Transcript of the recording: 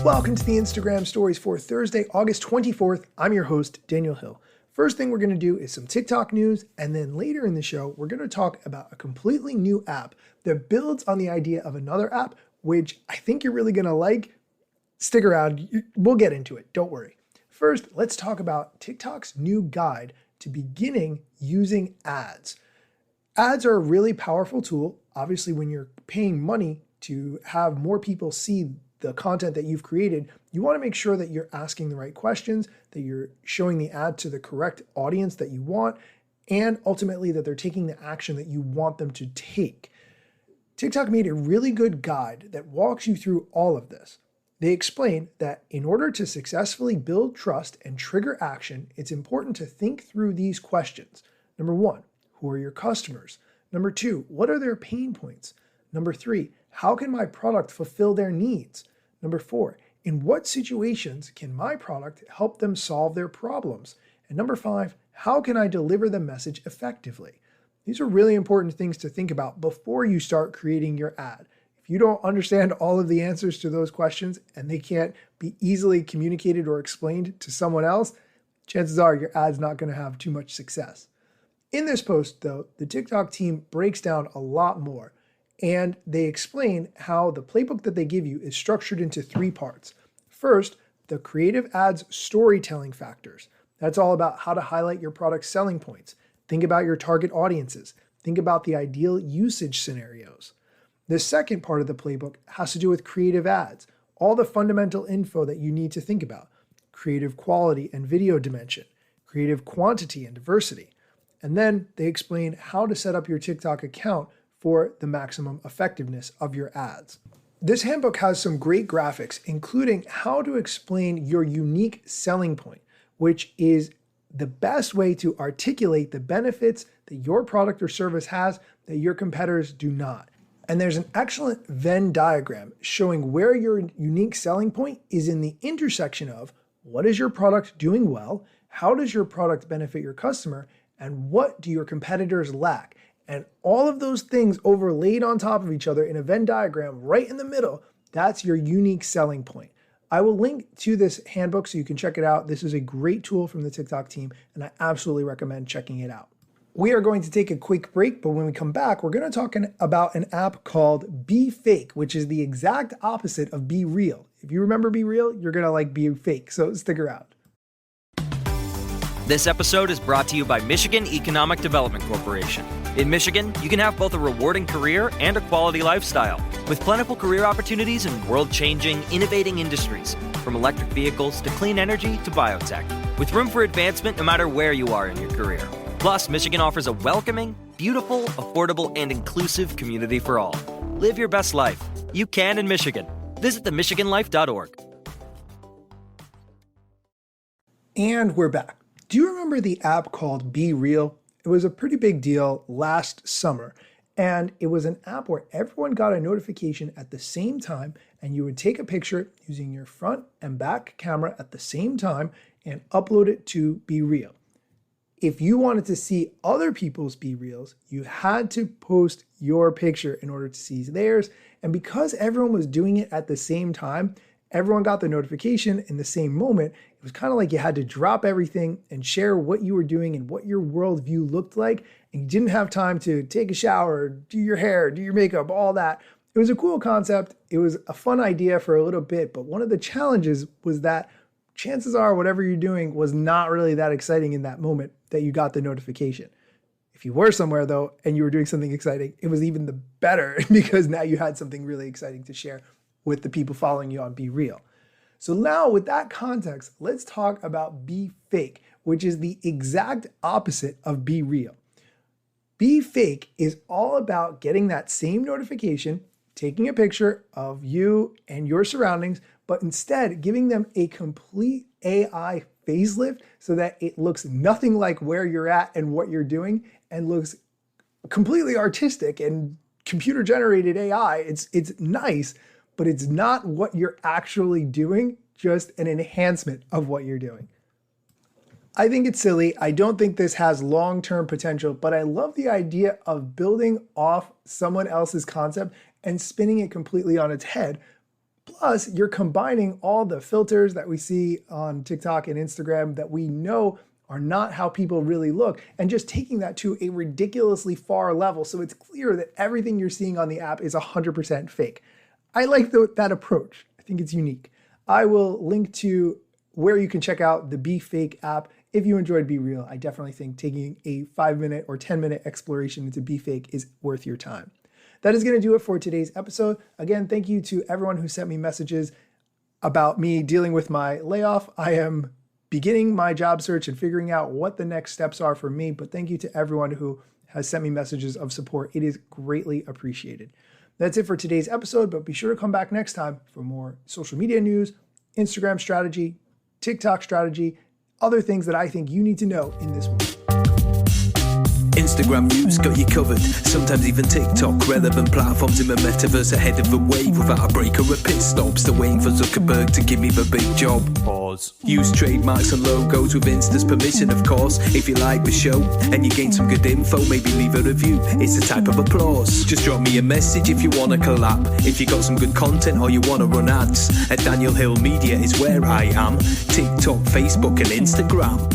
Welcome to the Instagram stories for Thursday, August 24th. I'm your host, Daniel Hill. First thing we're going to do is some TikTok news, and then later in the show, we're going to talk about a completely new app that builds on the idea of another app, which I think you're really going to like. Stick around, we'll get into it, don't worry. First, let's talk about TikTok's new guide to beginning using ads. Ads are a really powerful tool. Obviously, when you're paying money to have more people see the content that you've created, you want to make sure that you're asking the right questions, that you're showing the ad to the correct audience that you want, and ultimately that they're taking the action that you want them to take. TikTok made a really good guide that walks you through all of this. They explain that in order to successfully build trust and trigger action, it's important to think through these questions. Number 1, who are your customers? Number 2, what are their pain points? Number 3, how can my product fulfill their needs? Number 4, in what situations can my product help them solve their problems? And number 5, how can I deliver the message effectively? These are really important things to think about before you start creating your ad. If you don't understand all of the answers to those questions and they can't be easily communicated or explained to someone else, chances are your ad's not going to have too much success. In this post, though, the TikTok team breaks down a lot more. And they explain how the playbook that they give you is structured into 3 parts. First, the creative ads storytelling factors. That's all about how to highlight your product's selling points. Think about your target audiences. Think about the ideal usage scenarios. The second part of the playbook has to do with creative ads, all the fundamental info that you need to think about. Creative quality and video dimension, creative quantity and diversity. And then they explain how to set up your TikTok account for the maximum effectiveness of your ads. This handbook has some great graphics, including how to explain your unique selling point, which is the best way to articulate the benefits that your product or service has that your competitors do not. And there's an excellent Venn diagram showing where your unique selling point is in the intersection of what is your product doing well, how does your product benefit your customer, and what do your competitors lack. And all of those things overlaid on top of each other in a Venn diagram right in the middle, that's your unique selling point. I will link to this handbook so you can check it out. This is a great tool from the TikTok team, and I absolutely recommend checking it out. We are going to take a quick break, but when we come back, we're going to talk about an app called BeFake, which is the exact opposite of BeReal. If you remember BeReal, you're going to like BeFake, so stick around. This episode is brought to you by Michigan Economic Development Corporation. In Michigan, you can have both a rewarding career and a quality lifestyle, with plentiful career opportunities in world-changing, innovating industries, from electric vehicles to clean energy to biotech, with room for advancement no matter where you are in your career. Plus, Michigan offers a welcoming, beautiful, affordable, and inclusive community for all. Live your best life. You can in Michigan. Visit themichiganlife.org. And we're back. Do you remember the app called BeReal? It was a pretty big deal last summer, and it was an app where everyone got a notification at the same time, and you would take a picture using your front and back camera at the same time and upload it to BeReal. If you wanted to see other people's BeReals, you had to post your picture in order to see theirs, and because everyone was doing it at the same time, everyone got the notification in the same moment. It was kind of like you had to drop everything and share what you were doing and what your worldview looked like. And you didn't have time to take a shower, do your hair, do your makeup, all that. It was a cool concept. It was a fun idea for a little bit. But one of the challenges was that chances are whatever you're doing was not really that exciting in that moment that you got the notification. If you were somewhere though, and you were doing something exciting, it was even the better because now you had something really exciting to share with the people following you on BeReal. So now with that context, let's talk about BeFake, which is the exact opposite of BeReal. BeFake is all about getting that same notification, taking a picture of you and your surroundings, but instead giving them a complete AI facelift so that it looks nothing like where you're at and what you're doing and looks completely artistic and computer generated AI. It's nice, but it's not what you're actually doing, just an enhancement of what you're doing. I think it's silly. I don't think this has long-term potential, but I love the idea of building off someone else's concept and spinning it completely on its head. Plus, you're combining all the filters that we see on TikTok and Instagram that we know are not how people really look, and just taking that to a ridiculously far level so it's clear that everything you're seeing on the app is 100% fake. I like that approach. I think it's unique. I will link to where you can check out the Be Fake app. If you enjoyed BeReal, I definitely think taking a 5-minute or 10-minute exploration into Be Fake is worth your time. That is going to do it for today's episode. Again, thank you to everyone who sent me messages about me dealing with my layoff. I am beginning my job search and figuring out what the next steps are for me, but thank you to everyone who has sent me messages of support. It is greatly appreciated. That's it for today's episode, but be sure to come back next time for more social media news, Instagram strategy, TikTok strategy, other things that I think you need to know in this world. Instagram news got you covered, sometimes even TikTok. Relevant platforms in the metaverse ahead of the wave, without a break or a pit stop. Still waiting for Zuckerberg to give me the big job. Pause. Use trademarks and logos with Insta's permission, of course. If you like the show and you gain some good info, maybe leave a review. It's a type of applause. Just drop me a message if you want to collab. If you got some good content or you want to run ads, at Daniel Hill Media is where I am. TikTok, Facebook and Instagram.